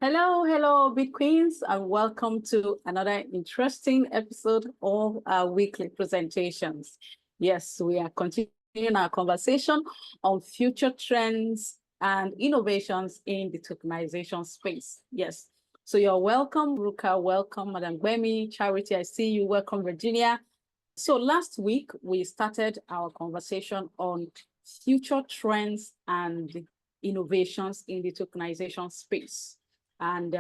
Hello, BitQueens, and welcome to another interesting episode of our weekly presentations. Yes, we are continuing our conversation on future trends and innovations in the tokenization space. Yes, so you're welcome, Ruka, welcome, Madam Gbemi, Charity, I see you, welcome, Virginia. So last week, we started our conversation on future trends and innovations in the tokenization space. And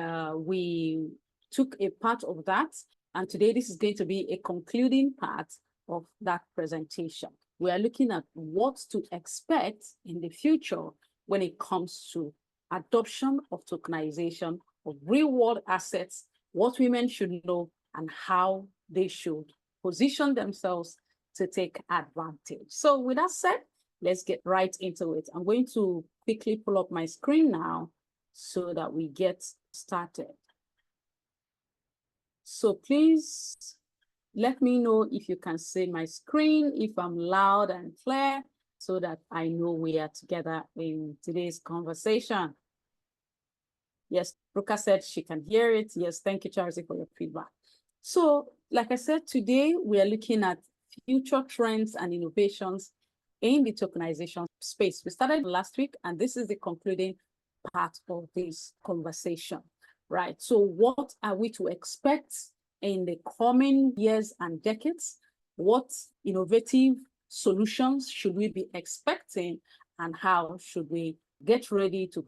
we took a part of that. And today, this is going to be a concluding part of that presentation. We are looking at what to expect in the future when it comes to adoption of tokenization of real-world assets, what women should know, and how they should position themselves to take advantage. So with that said, let's get right into it. I'm going to quickly pull up my screen now so that we get started. So please let me know if you can see my screen, if I'm loud and clear, so that I know we are together in today's conversation. Yes, Ruka said she can hear it. Yes, thank you, Charity, for your feedback. So, like I said, today we are looking at future trends and innovations in the tokenization space. We started last week, and this is the concluding part of this conversation, right? So what are we to expect in the coming years and decades? What innovative solutions should we be expecting, and how should we get ready to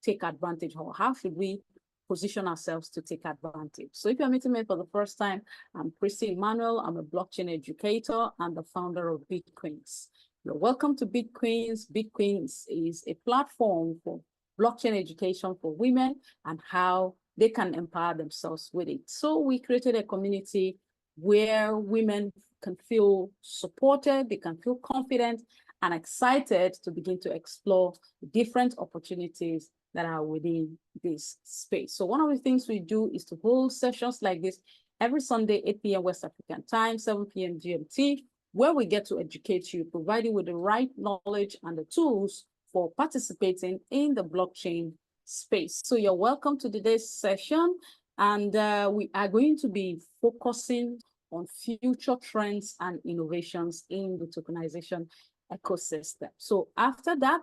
take advantage, or how should we position ourselves to take advantage? So if you're meeting me for the first time, I'm Christy Emmanuel. I'm a blockchain educator and the founder of BitQueens. You're welcome to BitQueens. BitQueens is a platform for blockchain education for women and how they can empower themselves with it. So we created a community where women can feel supported, they can feel confident and excited to begin to explore different opportunities that are within this space. So one of the things we do is to hold sessions like this every Sunday, 8 p.m. West African time, 7 p.m. GMT, where we get to educate you, provide you with the right knowledge and the tools for participating in the blockchain space. So you're welcome to today's session, and we are going to be focusing on future trends and innovations in the tokenization ecosystem. So after that,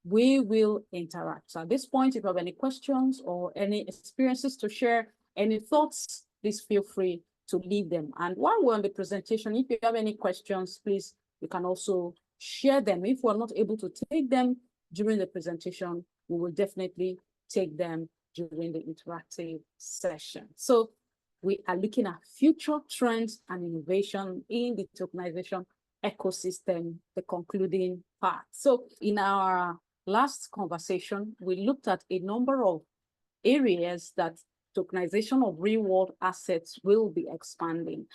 we will interact. So at this point, if you have any questions or any experiences to share, any thoughts, please feel free to leave them. And while we're on the presentation, if you have any questions, please, you can also share them. If we're not able to take them during the presentation, we will definitely take them during the interactive session. So we are looking at future trends and innovation in the tokenization ecosystem, the concluding part. So in our last conversation, we looked at a number of areas that tokenization of real-world assets will be expanding.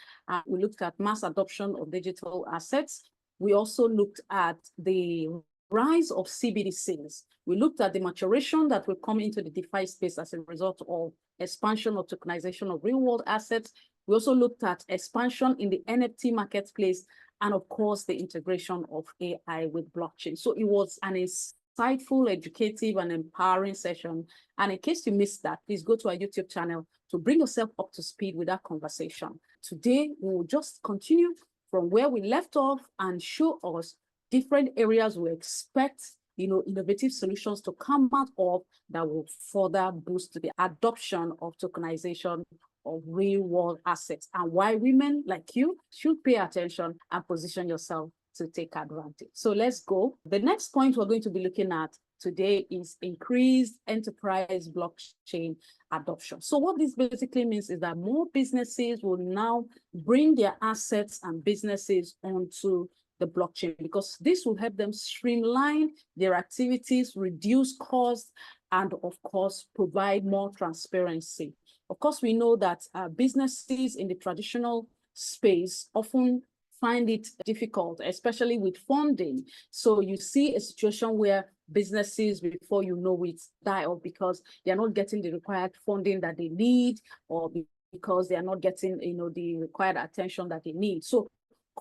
We looked at mass adoption of digital assets. We also looked at the rise of CBDCs. We looked at the maturation that will come into the DeFi space as a result of expansion of tokenization of real-world assets. We also looked at expansion in the NFT marketplace, and of course, the integration of AI with blockchain. So it was an insightful, educative, and empowering session. And in case you missed that, please go to our YouTube channel to bring yourself up to speed with that conversation. Today, we will just continue from where we left off and show us different areas we expect, innovative solutions to come out of that will further boost the adoption of tokenization of real-world assets, and why women like you should pay attention and position yourself to take advantage. So let's go. The next point we're going to be looking at today is increased enterprise blockchain adoption. So what this basically means is that more businesses will now bring their assets and businesses onto the blockchain, because this will help them streamline their activities, reduce costs, and of course, provide more transparency. Of course, we know that businesses in the traditional space often find it difficult, especially with funding. So you see a situation where businesses, before you know it, die off because they're not getting the required funding that they need, or because they are not getting, the required attention that they need. So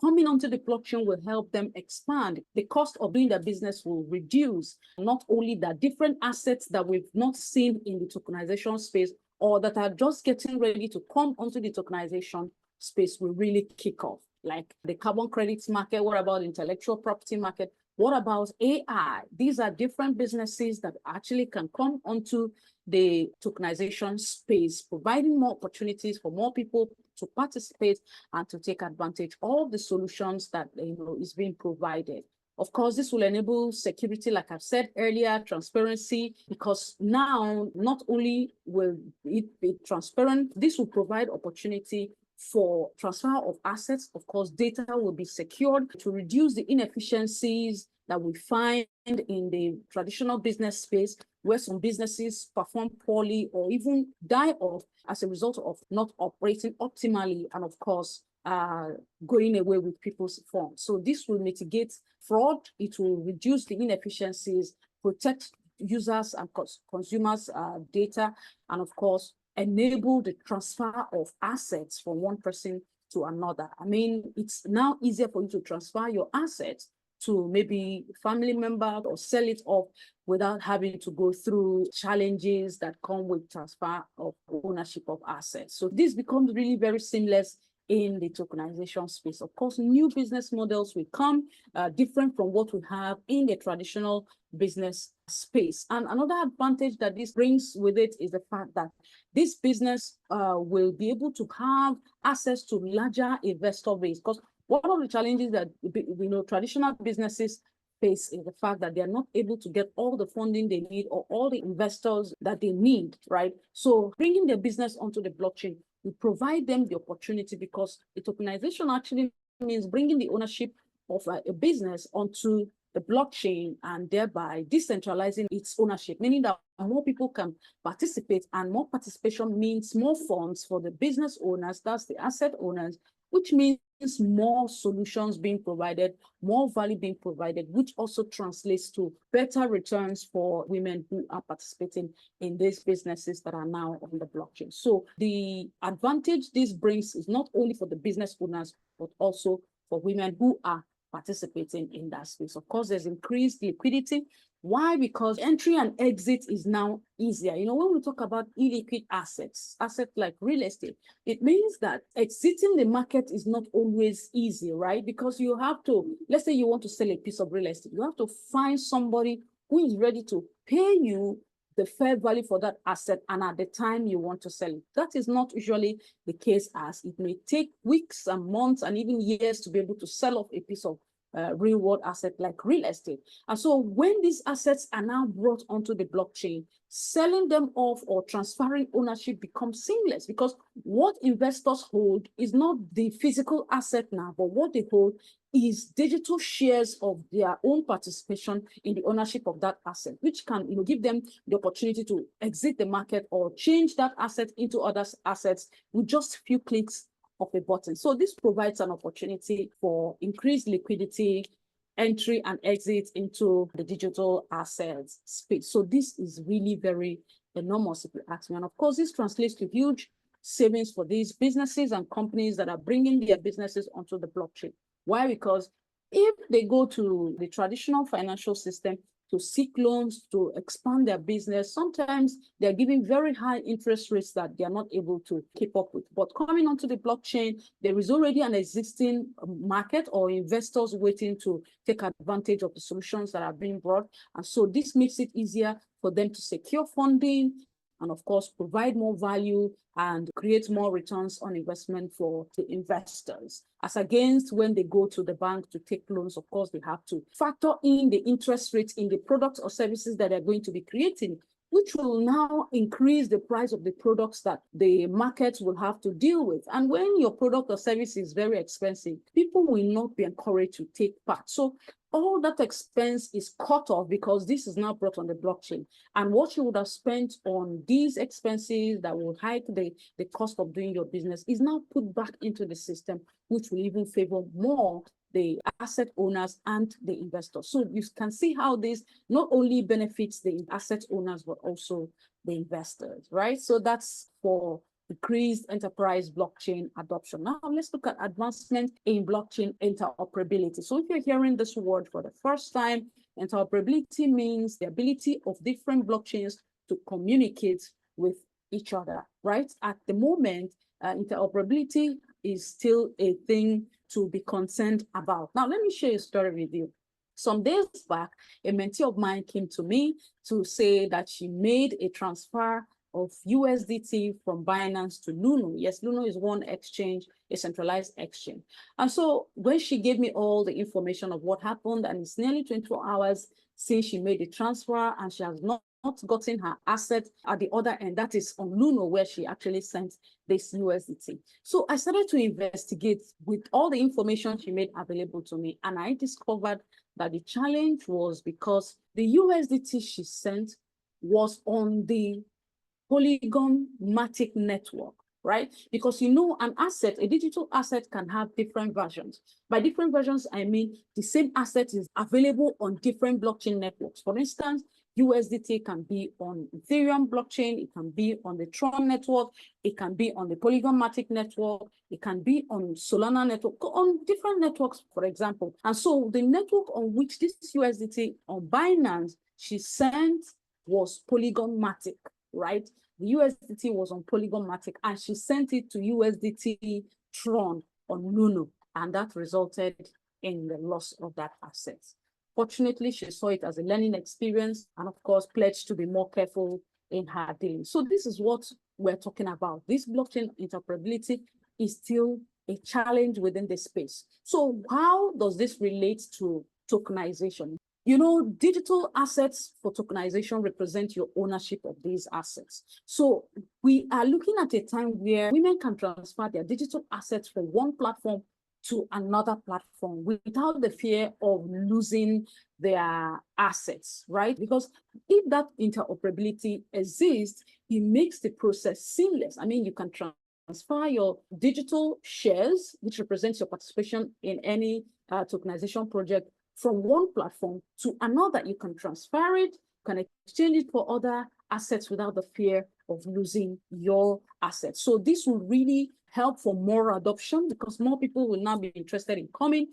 coming onto the blockchain will help them expand. The cost of doing their business will reduce. Not only that, different assets that we've not seen in the tokenization space or that are just getting ready to come onto the tokenization space will really kick off, like the carbon credits market. What about intellectual property market? What about AI? These are different businesses that actually can come onto the tokenization space, providing more opportunities for more people to participate and to take advantage of the solutions that is being provided. Of course, this will enable security, like I've said earlier, transparency, because now not only will it be transparent, this will provide opportunity for transfer of assets. Of course, data will be secured to reduce the inefficiencies that we find in the traditional business space, where some businesses perform poorly or even die off as a result of not operating optimally, and of course, going away with people's funds. So this will mitigate fraud. It will reduce the inefficiencies, protect users and consumers' data, and of course, enable the transfer of assets from one person to another. I mean, it's now easier for you to transfer your assets to maybe a family member or sell it off without having to go through challenges that come with transfer of ownership of assets. So this becomes really very seamless in the tokenization space. Of course, new business models will come different from what we have in the traditional business space. And another advantage that this brings with it is the fact that this business will be able to have access to larger investor base, because one of the challenges that traditional businesses face is the fact that they are not able to get all the funding they need or all the investors that they need, right? So bringing their business onto the blockchain will provide them the opportunity, because the tokenization actually means bringing the ownership of a business onto the blockchain and thereby decentralizing its ownership, meaning that more people can participate, and more participation means more funds for the business owners, that's the asset owners, which means more solutions being provided, more value being provided, which also translates to better returns for women who are participating in these businesses that are now on the blockchain. So the advantage this brings is not only for the business owners, but also for women who are participating in that space. Of course, there's increased liquidity. Why? Because entry and exit is now easier. When we talk about illiquid assets like real estate, it means that exiting the market is not always easy, right? Because you have to, let's say you want to sell a piece of real estate, you have to find somebody who is ready to pay you the fair value for that asset and at the time you want to sell it. That is not usually the case, as it may take weeks and months and even years to be able to sell off a piece of real world asset like real estate. And so when these assets are now brought onto the blockchain, selling them off or transferring ownership becomes seamless, because what investors hold is not the physical asset now, but what they hold is digital shares of their own participation in the ownership of that asset, which can give them the opportunity to exit the market or change that asset into other assets with just a few clicks of a button. So this provides an opportunity for increased liquidity, entry and exit into the digital assets space. So this is really very enormous, if you ask me. And of course, this translates to huge savings for these businesses and companies that are bringing their businesses onto the blockchain. Why? Because if they go to the traditional financial system to seek loans to expand their business, sometimes they're giving very high interest rates that they are not able to keep up with. But coming onto the blockchain, there is already an existing market or investors waiting to take advantage of the solutions that are being brought. And so this makes it easier for them to secure funding and of course provide more value and create more returns on investment for the investors. As against when they go to the bank to take loans, of course, they have to factor in the interest rates in the products or services that they're going to be creating, which will now increase the price of the products that the market will have to deal with. And when your product or service is very expensive, people will not be encouraged to take part. So all that expense is cut off because this is now brought on the blockchain. And what you would have spent on these expenses that will hike the cost of doing your business is now put back into the system, which will even favor more the asset owners and the investors. So you can see how this not only benefits the asset owners, but also the investors, right? So that's for increased enterprise blockchain adoption. Now let's look at advancement in blockchain interoperability. So if you're hearing this word for the first time, interoperability means the ability of different blockchains to communicate with each other, right? At the moment, interoperability is still a thing to be concerned about. Now, let me share a story with you. Some days back, a mentee of mine came to me to say that she made a transfer of USDT from Binance to Luno. Yes, Luno is one exchange, a centralized exchange. And so when she gave me all the information of what happened, and it's nearly 24 hours since she made the transfer, and she has not gotten her asset at the other end, that is on Luno, where she actually sent this USDT. So I started to investigate with all the information she made available to me, and I discovered that the challenge was because the USDT she sent was on the Polygon Matic network, right? Because an asset, a digital asset can have different versions. By different versions, I mean the same asset is available on different blockchain networks. For instance, USDT can be on Ethereum blockchain, it can be on the Tron network, it can be on the Polygon Matic network, it can be on Solana network, on different networks, for example. And so the network on which this USDT on Binance she sent was Polygon Matic, right? The USDT was on Polygon Matic, and she sent it to USDT Tron on Luno, and that resulted in the loss of that asset. Fortunately, she saw it as a learning experience and, of course, pledged to be more careful in her dealing. So this is what we're talking about. This blockchain interoperability is still a challenge within the space. So how does this relate to tokenization? Digital assets for tokenization represent your ownership of these assets. So we are looking at a time where women can transfer their digital assets from one platform to another platform without the fear of losing their assets, right? Because if that interoperability exists, it makes the process seamless. I mean, you can transfer your digital shares, which represents your participation in any tokenization project, from one platform to another. You can transfer it, can exchange it for other assets without the fear of losing your assets. So this will really help for more adoption, because more people will now be interested in coming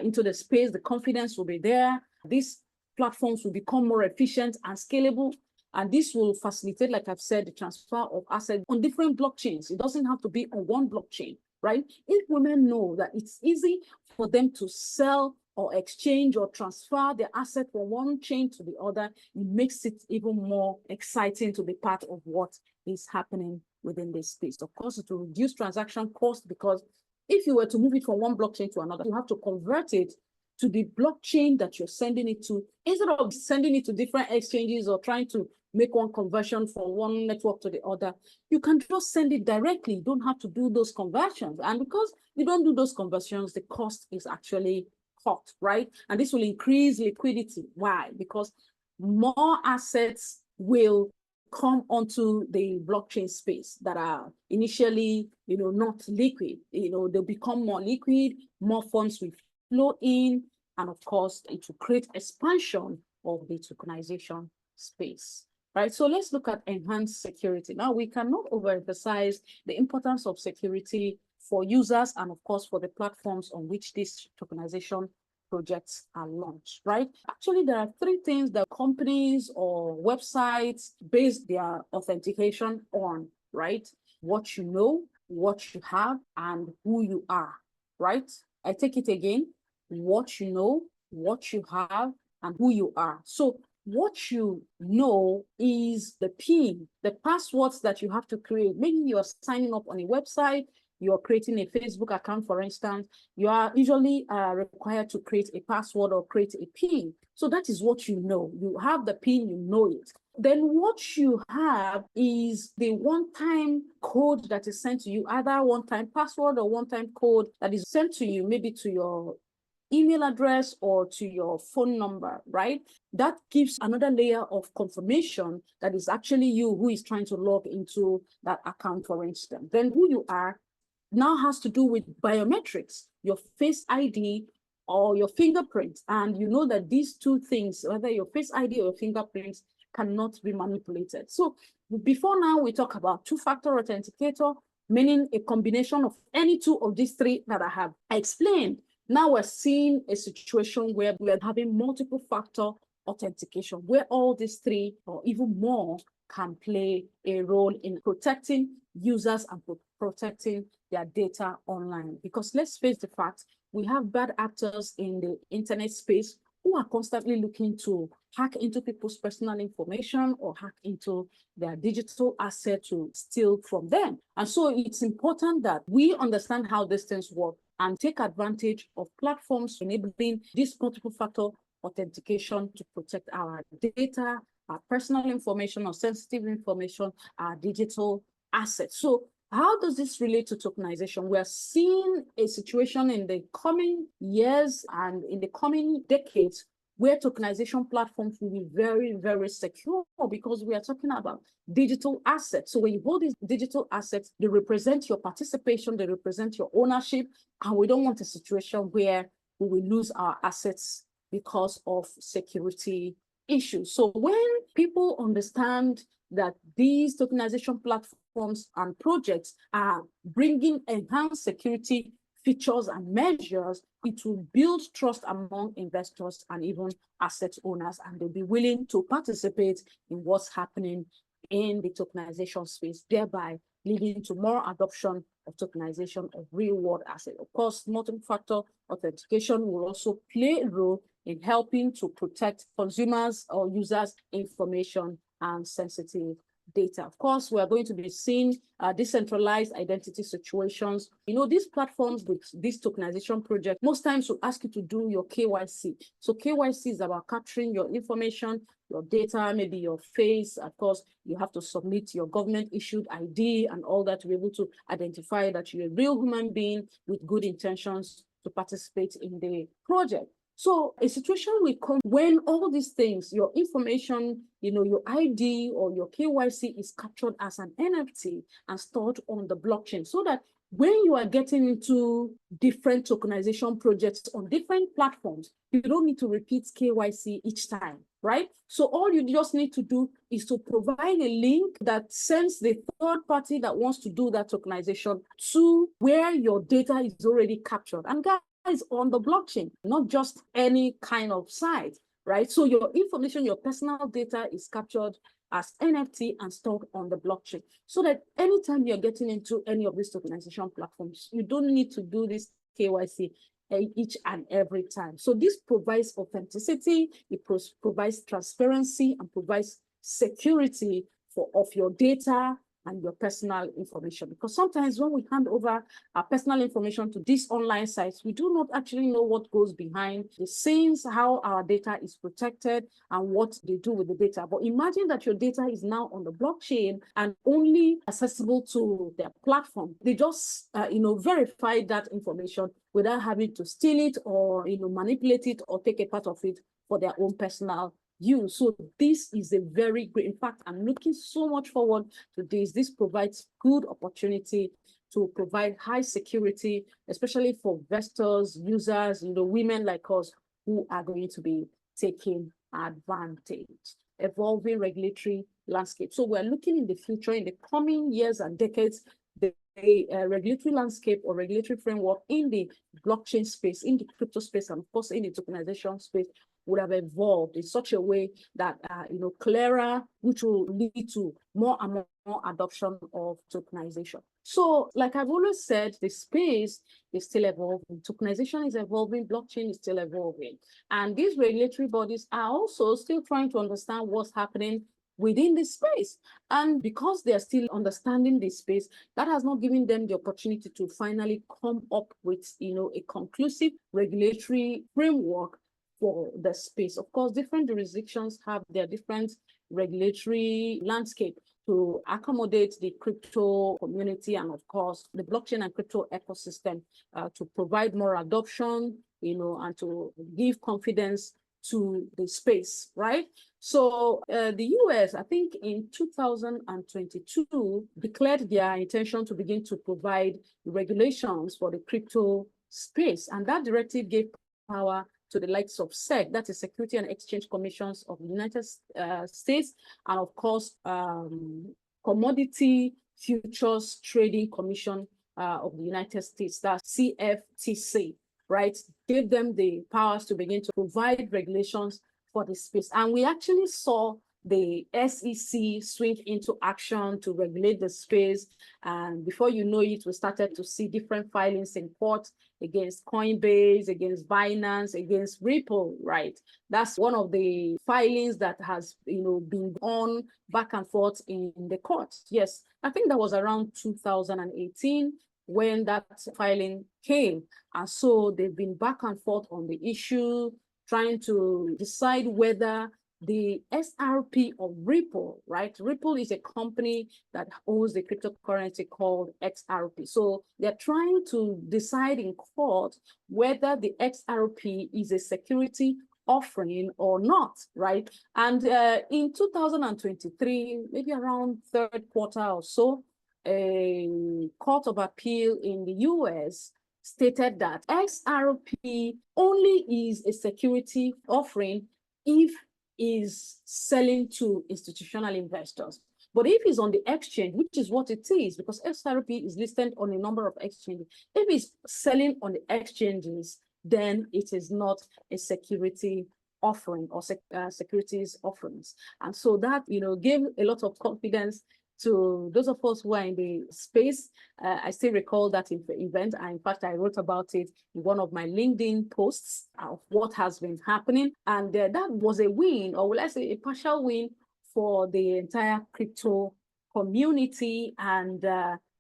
into the space. The confidence will be there. These platforms will become more efficient and scalable. And this will facilitate, like I've said, the transfer of assets on different blockchains. It doesn't have to be on one blockchain, right? If women know that it's easy for them to sell or exchange or transfer their asset from one chain to the other, it makes it even more exciting to be part of what is happening within this space. Of course, it will reduce transaction cost, because if you were to move it from one blockchain to another, you have to convert it to the blockchain that you're sending it to, instead of sending it to different exchanges or trying to make one conversion from one network to the other. You can just send it directly. You don't have to do those conversions. And because you don't do those conversions, the cost is actually cut, right? And this will increase liquidity. Why? Because more assets will come onto the blockchain space that are initially, not liquid. They'll become more liquid, more funds will flow in, and of course, it will create expansion of the tokenization space. Right, so let's look at enhanced security. Now, we cannot overemphasize the importance of security for users and, of course, for the platforms on which these tokenization projects are launched, right? Actually, there are three things that companies or websites base their authentication on, right? What you know, what you have, and who you are, right? I take it again. What you know, what you have, and who you are. So what you know is the PIN, the passwords that you have to create. Maybe you're signing up on a website, you're creating a Facebook account, for instance, you are usually required to create a password or create a PIN. So that is what you know. You have the PIN, you know it. Then what you have is the one-time code that is sent to you, either one-time password or one-time code that is sent to you, maybe to your email address or to your phone number, right? That gives another layer of confirmation that is actually you who is trying to log into that account, for instance. Then who you are now has to do with biometrics, your face ID or your fingerprints. And you know that these two things, whether your face ID or your fingerprints, cannot be manipulated. So Before now, we talk about two-factor authenticator, meaning a combination of any two of these three that I have explained. Now we're seeing a situation where we're having multiple factor authentication, where all these three or even more can play a role in protecting users and protecting their data online. Because let's face the fact, we have bad actors in the internet space who are constantly looking to hack into people's personal information or hack into their digital asset to steal from them. And so it's important that we understand how these things work and take advantage of platforms enabling this multiple factor authentication to protect our data, our personal information or sensitive information, our digital assets. So how does this relate to tokenization? We're seeing a situation in the coming years and in the coming decades where tokenization platforms will be very, very secure because we are talking about digital assets. So when you hold these digital assets, they represent your participation, they represent your ownership, and we don't want a situation where we will lose our assets because of security issues. So when people understand that these tokenization platforms and projects are bringing enhanced security features and measures, it will build trust among investors and even asset owners, and they'll be willing to participate in what's happening in the tokenization space, thereby leading to more adoption of tokenization of real-world assets. Of course, multi-factor authentication will also play a role in helping to protect consumers or users' information and sensitive data. Of course, we are going to be seeing decentralized identity situations. You know, these platforms with this tokenization project, most times will ask you to do your KYC. So KYC is about capturing your information, your data, maybe your face. Of course, you have to submit your government-issued ID and all that to be able to identify that you're a real human being with good intentions to participate in the project. So a situation will come when all these things, your information, your ID or your KYC is captured as an NFT and stored on the blockchain, so that when you are getting into different tokenization projects on different platforms, you don't need to repeat KYC each time, right? So all you just need to do is to provide a link that sends the third party that wants to do that tokenization to where your data is already captured. And guys, on the blockchain, not just any kind of site, right? So your information, your personal data is captured as NFT and stored on the blockchain, so that anytime you're getting into any of these tokenization platforms, you don't need to do this KYC each and every time. So this provides authenticity, it provides transparency, and provides security of your data and your personal information. Because sometimes when we hand over our personal information to these online sites, we do not actually know what goes behind the scenes, how our data is protected and what they do with the data. But imagine that your data is now on the blockchain and only accessible to their platform. They just verify that information without having to steal it or manipulate it or take a part of it for their own personal use. So this is a very great, in fact, I'm looking so much forward to this. This provides good opportunity to provide high security, especially for investors, users, women like us who are going to be taking advantage. Evolving regulatory landscape. So we're looking in the future, in the coming years and decades, the regulatory landscape or regulatory framework in the blockchain space, in the crypto space, and of course in the tokenization space would have evolved in such a way that clearer, which will lead to more and more adoption of tokenization. So like I've always said, the space is still evolving. Tokenization is evolving, blockchain is still evolving. And these regulatory bodies are also still trying to understand what's happening within this space. And because they are still understanding this space, that has not given them the opportunity to finally come up with a conclusive regulatory framework for the space. Of course, different jurisdictions have their different regulatory landscape to accommodate the crypto community and of course the blockchain and crypto ecosystem to provide more adoption, and to give confidence to the space, right? So the US, I think in 2022, declared their intention to begin to provide regulations for the crypto space. And that directive gave power to the likes of SEC, that is Security and Exchange Commissions of the United States, and of course, Commodity Futures Trading Commission of the United States, that's CFTC, right, gave them the powers to begin to provide regulations for the space. And we actually saw the SEC swing into action to regulate the space. And before you know it, we started to see different filings in court against Coinbase, against Binance, against Ripple, right? That's one of the filings that has, been on back and forth in the court. Yes, I think that was around 2018 when that filing came. And so they've been back and forth on the issue, trying to decide whether the SRP of Ripple, right? Ripple is a company that owns the cryptocurrency called XRP. So they're trying to decide in court whether the XRP is a security offering or not, right? And in 2023, maybe around third quarter or so, a court of appeal in the US stated that XRP only is a security offering if is selling to institutional investors. But if it's on the exchange, which is what it is, because XRP is listed on a number of exchanges, if it's selling on the exchanges, then it is not a security offering or securities offerings. And so that, gave a lot of confidence to those of us who are in the space. I still recall that event. In fact, I wrote about it in one of my LinkedIn posts of what has been happening. And that was a win, or will I say a partial win, for the entire crypto community. And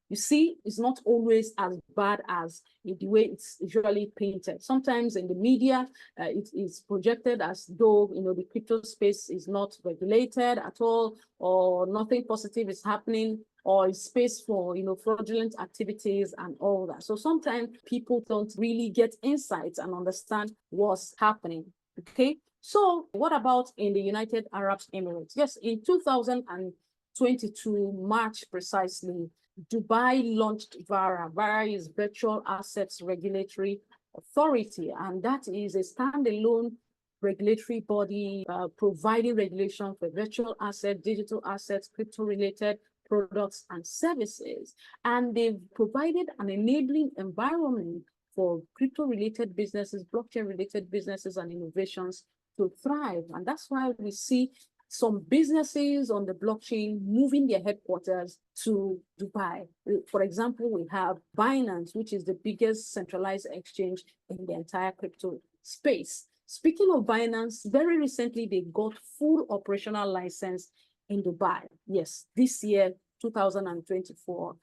you see, it's not always as bad as the way it's usually painted. Sometimes in the media, it is projected as though, the crypto space is not regulated at all, or nothing positive is happening, or is space for, fraudulent activities and all that. So sometimes people don't really get insights and understand what's happening, okay? So what about in the United Arab Emirates? Yes, in 2022, March precisely, Dubai launched VARA. VARA is Virtual Assets Regulatory Authority, and that is a standalone regulatory body providing regulation for virtual assets, digital assets, crypto-related products and services. And they've provided an enabling environment for crypto-related businesses, blockchain-related businesses and innovations to thrive. And that's why we see some businesses on the blockchain moving their headquarters to Dubai. For example, we have Binance, which is the biggest centralized exchange in the entire crypto space. Speaking of Binance, very recently, they got full operational license in Dubai. Yes, this year, 2024,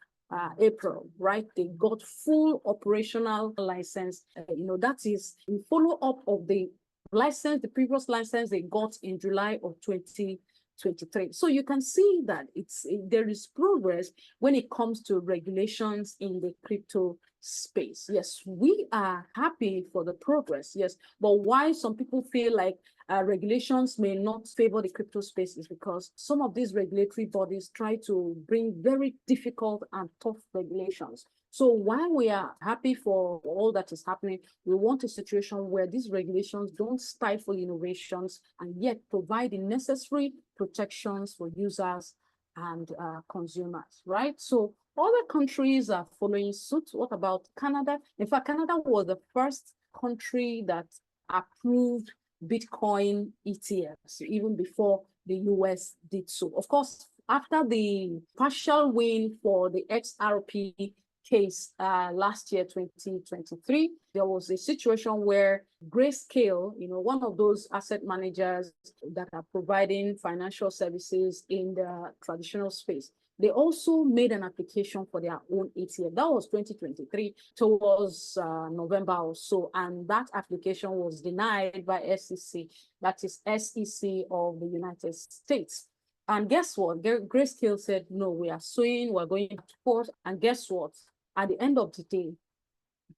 April, right? They got full operational license. That is in follow-up of the license, the previous license they got in July of 2023. So you can see that there is progress when it comes to regulations in the crypto space. Yes, we are happy for the progress, yes, but why some people feel like regulations may not favor the crypto space is because some of these regulatory bodies try to bring very difficult and tough regulations. So while we are happy for all that is happening, we want a situation where these regulations don't stifle innovations and yet provide the necessary protections for users and consumers, right? So other countries are following suit. What about Canada? In fact, Canada was the first country that approved Bitcoin ETFs, even before the US did so. Of course, after the partial win for the XRP case last year, 2023, there was a situation where Grayscale, one of those asset managers that are providing financial services in the traditional space, they also made an application for their own ETF. That was 2023 towards November or so. And that application was denied by SEC, that is SEC of the United States. And guess what? Grayscale said, no, we are suing, we're going to court. And guess what? At the end of the day,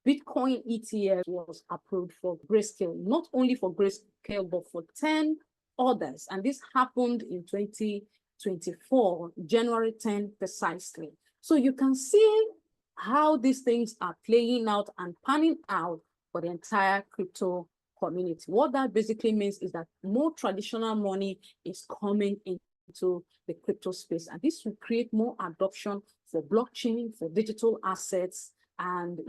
Bitcoin ETF was approved for Grayscale, not only for Grayscale, but for 10 others. And this happened in 2024, January 10 precisely. So you can see how these things are playing out and panning out for the entire crypto community. What that basically means is that more traditional money is coming into into the crypto space. And this will create more adoption for blockchain, for digital assets, and,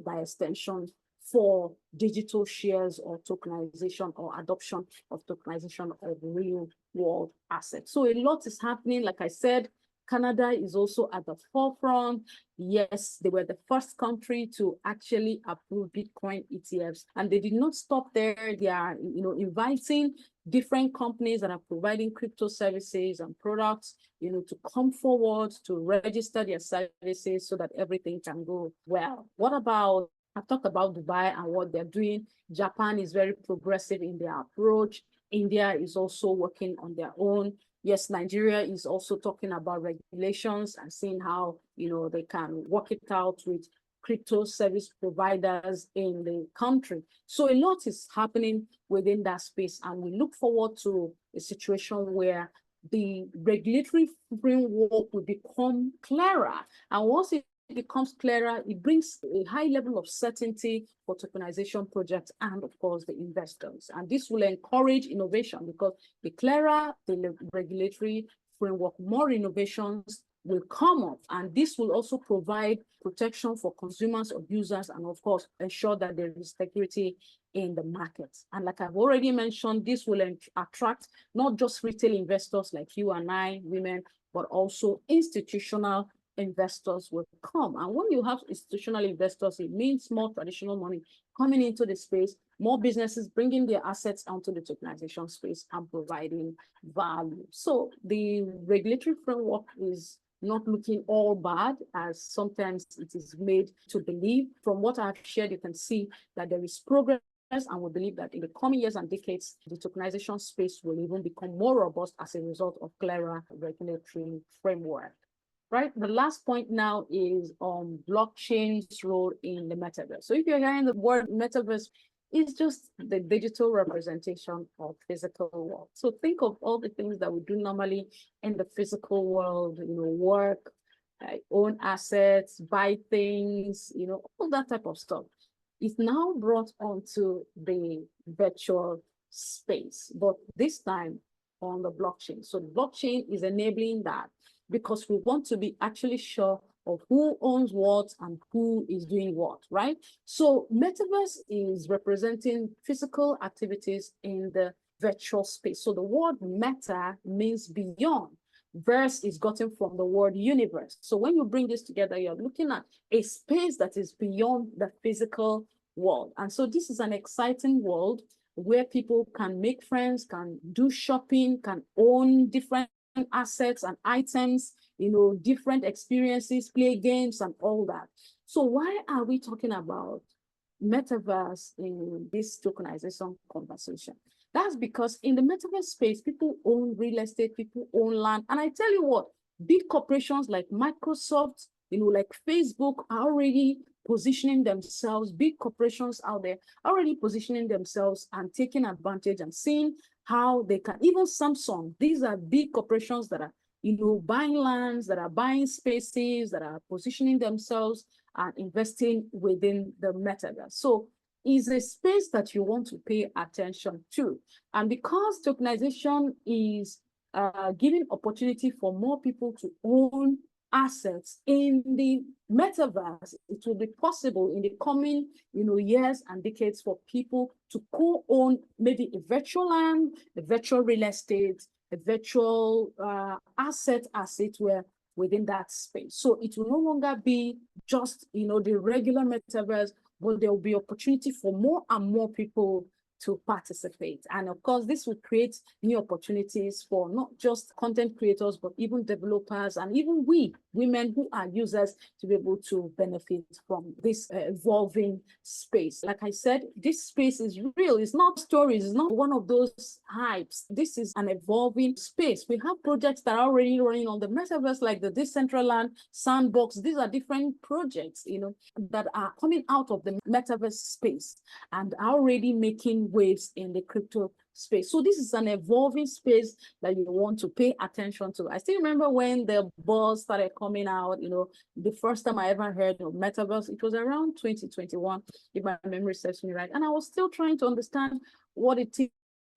by extension, for digital shares or tokenization or adoption of tokenization of real world assets. So a lot is happening. Like I said, Canada is also at the forefront. Yes, they were the first country to actually approve Bitcoin ETFs, and they did not stop there. They are, inviting different companies that are providing crypto services and products, to come forward to register their services so that everything can go well. What about, I've talked about Dubai and what they're doing. Japan is very progressive in their approach. India is also working on their own. Yes, Nigeria is also talking about regulations and seeing how, they can work it out with crypto service providers in the country. So a lot is happening within that space, and we look forward to a situation where the regulatory framework will become clearer. And once it becomes clearer, it brings a high level of certainty for tokenization projects and, of course, the investors. And this will encourage innovation, because the clearer the regulatory framework, more innovations will come up. And this will also provide protection for consumers or users, and, of course, ensure that there is security in the market. And like I've already mentioned, this will attract not just retail investors like you and I, women, but also institutional investors will come. And when you have institutional investors, it means more traditional money coming into the space, more businesses bringing their assets onto the tokenization space and providing value. So the regulatory framework is not looking all bad, as sometimes it is made to believe. From what I've shared, you can see that there is progress, and we believe that in the coming years and decades, the tokenization space will even become more robust as a result of clearer regulatory framework. Right. The last point now is on blockchain's role in the metaverse. So if you're hearing the word metaverse, it's just the digital representation of physical world. So think of all the things that we do normally in the physical world, work, own assets, buy things, all that type of stuff. It's now brought onto the virtual space, but this time on the blockchain. So the blockchain is enabling that, because we want to be actually sure of who owns what and who is doing what, right? So Metaverse is representing physical activities in the virtual space. So the word meta means beyond. Verse is gotten from the word universe. So when you bring this together, you're looking at a space that is beyond the physical world. And so this is an exciting world where people can make friends, can do shopping, can own different assets and items, different experiences, play games and all that. So why are we talking about metaverse in this tokenization conversation? That's because in the metaverse space, people own real estate, people own land. And I tell you what, big corporations like Microsoft, like Facebook are already positioning themselves, big corporations out there already positioning themselves and taking advantage and seeing how they can, even Samsung, these are big corporations that are, buying lands, that are buying spaces, that are positioning themselves and investing within the metaverse. So it's a space that you want to pay attention to. And because tokenization is giving opportunity for more people to own assets in the metaverse, it will be possible in the coming years and decades for people to co-own maybe a virtual land, a virtual real estate, a virtual asset, as it were, within that space. So it will no longer be just the regular metaverse, but there will be opportunity for more and more people to participate. And of course, this will create new opportunities for not just content creators, but even developers and even we, women who are users, to be able to benefit from this evolving space. Like I said, this space is real. It's not stories. It's not one of those hypes. This is an evolving space. We have projects that are already running on the metaverse, like the Decentraland Sandbox. These are different projects, that are coming out of the metaverse space and are already making waves in the crypto space. So this is an evolving space that you want to pay attention to. I still remember when the buzz started coming out, the first time I ever heard of Metaverse, it was around 2021, if my memory serves me right. And I was still trying to understand what it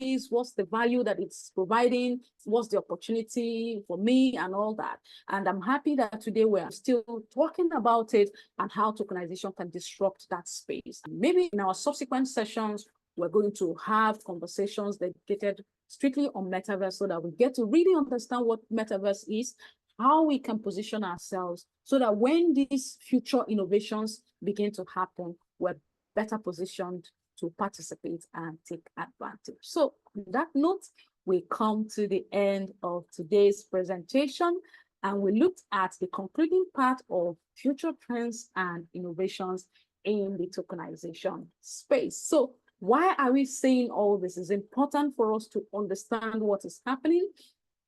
is, what's the value that it's providing, what's the opportunity for me and all that. And I'm happy that today we're still talking about it and how tokenization can disrupt that space. And maybe in our subsequent sessions, we're going to have conversations dedicated strictly on Metaverse so that we get to really understand what Metaverse is, how we can position ourselves so that when these future innovations begin to happen, we're better positioned to participate and take advantage. So on that note, we come to the end of today's presentation, and we looked at the concluding part of future trends and innovations in the tokenization space. So why are we saying all this? It's important for us to understand what is happening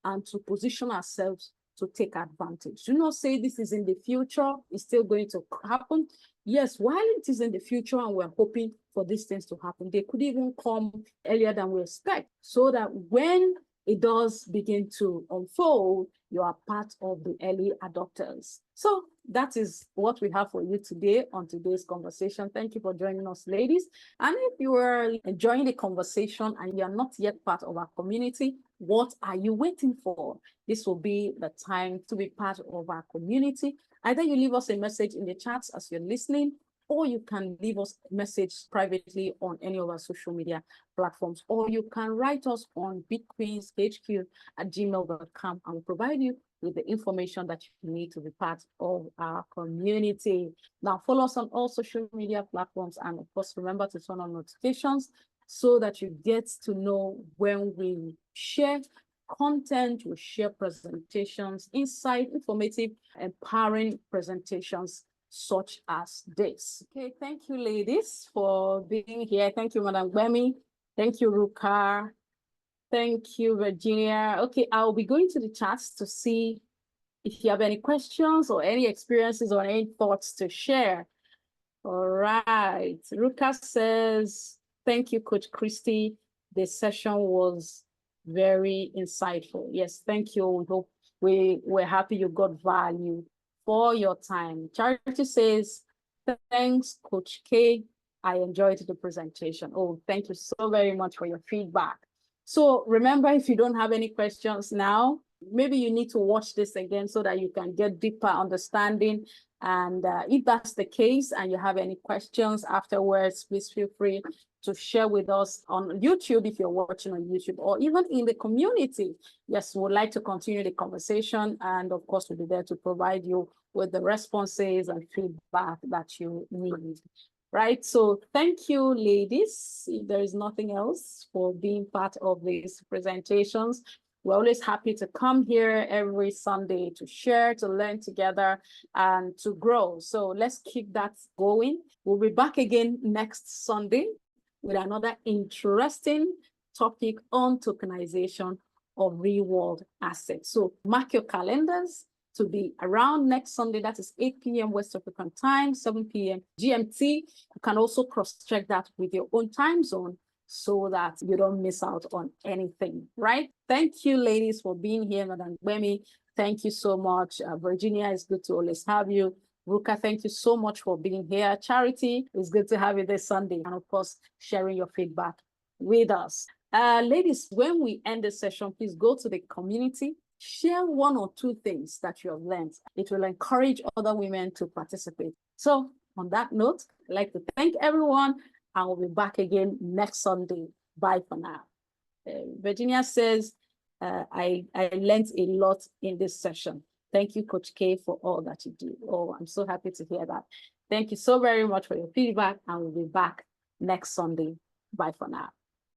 and to position ourselves to take advantage. Do not say this is in the future, it's still going to happen. Yes, while it is in the future and we're hoping for these things to happen, they could even come earlier than we expect, so that when it does begin to unfold, you are part of the early adopters. So that is what we have for you today on today's conversation. Thank you for joining us, ladies. And if you are enjoying the conversation and you are not yet part of our community, what are you waiting for? This will be the time to be part of our community. Either you leave us a message in the chats as you're listening, or you can leave us a message privately on any of our social media platforms, or you can write us on bitqueenshq@gmail.com, and we'll provide you with the information that you need to be part of our community. Now, follow us on all social media platforms, and of course, remember to turn on notifications so that you get to know when we share content, we share presentations, insight, informative, empowering presentations such as this. Okay, thank you, ladies, for being here. Thank you, Madam Gbemi. Thank you, Ruka. Thank you, Virginia. Okay, I'll be going to the chats to see if you have any questions or any experiences or any thoughts to share. All right, Ruka says, thank you, Coach Christy. The session was very insightful. Yes, thank you. We hope we're happy you got value for your time. Charity says, thanks, Coach K. I enjoyed the presentation. Oh, thank you so very much for your feedback. So remember, if you don't have any questions now, maybe you need to watch this again so that you can get deeper understanding. And if that's the case and you have any questions afterwards, please feel free to share with us on YouTube if you're watching on YouTube, or even in the community. Yes, we'd like to continue the conversation, and of course we'll be there to provide you with the responses and feedback that you need. Right, so thank you, ladies. If there is nothing else, for being part of these presentations. We're always happy to come here every Sunday to share, to learn together, and to grow. So let's keep that going. We'll be back again next Sunday with another interesting topic on tokenization of real-world assets. So mark your calendars to be around next Sunday. That is 8 p.m. West African time, 7 p.m. GMT. You can also cross-check that with your own time zone so that you don't miss out on anything, right? Thank you, ladies, for being here. Madam Gbemi, thank you so much. Virginia, it's good to always have you. Ruka, thank you so much for being here. Charity, it's good to have you this Sunday. And of course, sharing your feedback with us. Ladies, when we end the session, please go to the community, share one or two things that you have learned. It will encourage other women to participate. So on that note, I'd like to thank everyone, and we'll be back again next Sunday. Bye for now. Virginia says, I learned a lot in this session. Thank you, Coach K, for all that you do. Oh, I'm so happy to hear that. Thank you so very much for your feedback, and we'll be back next Sunday. Bye for now.